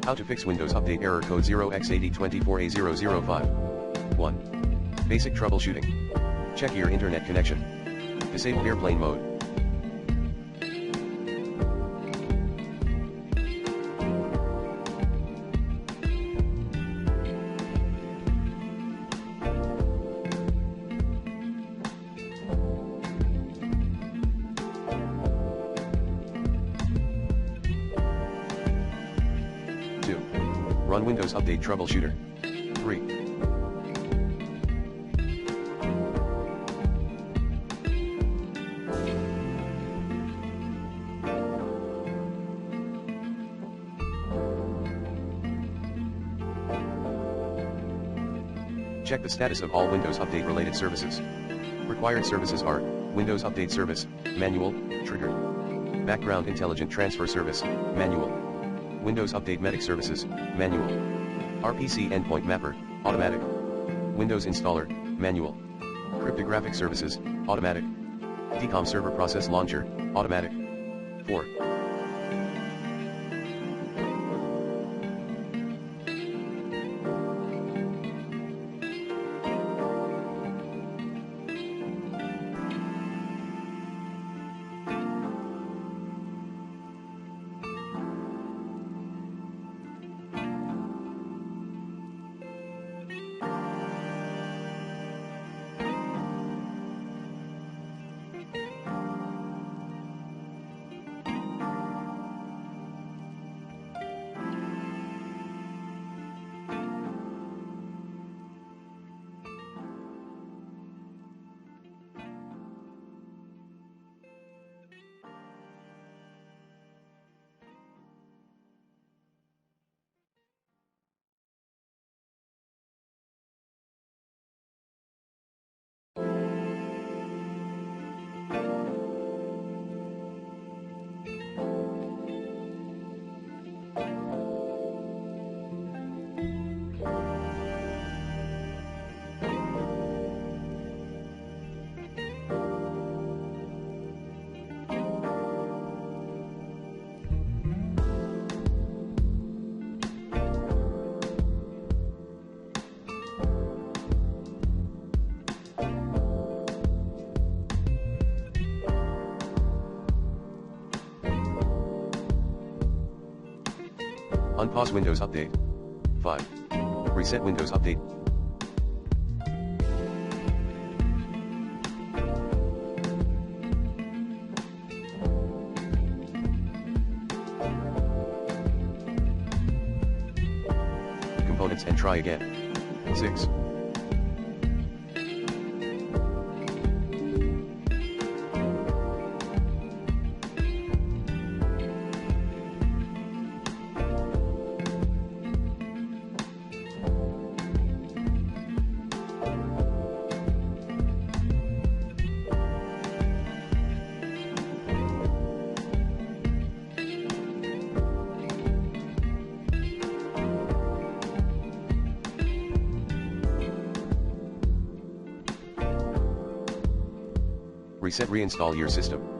How to fix Windows Update error code 0x8024A005. 1. Basic troubleshooting. Check your internet connection. Disable airplane mode. Run Windows Update Troubleshooter. 3. Check the status of all Windows Update related services. Required services are Windows Update Service, Manual, Triggered. Background Intelligent Transfer Service, Manual. Windows Update Medic Services, Manual. RPC Endpoint Mapper, Automatic. Windows Installer, Manual. Cryptographic Services, Automatic. DCOM Server Process Launcher, Automatic. 4. Unpause Windows Update. 5. Reset Windows Update. Components and try again. 6. Reset reinstall your system.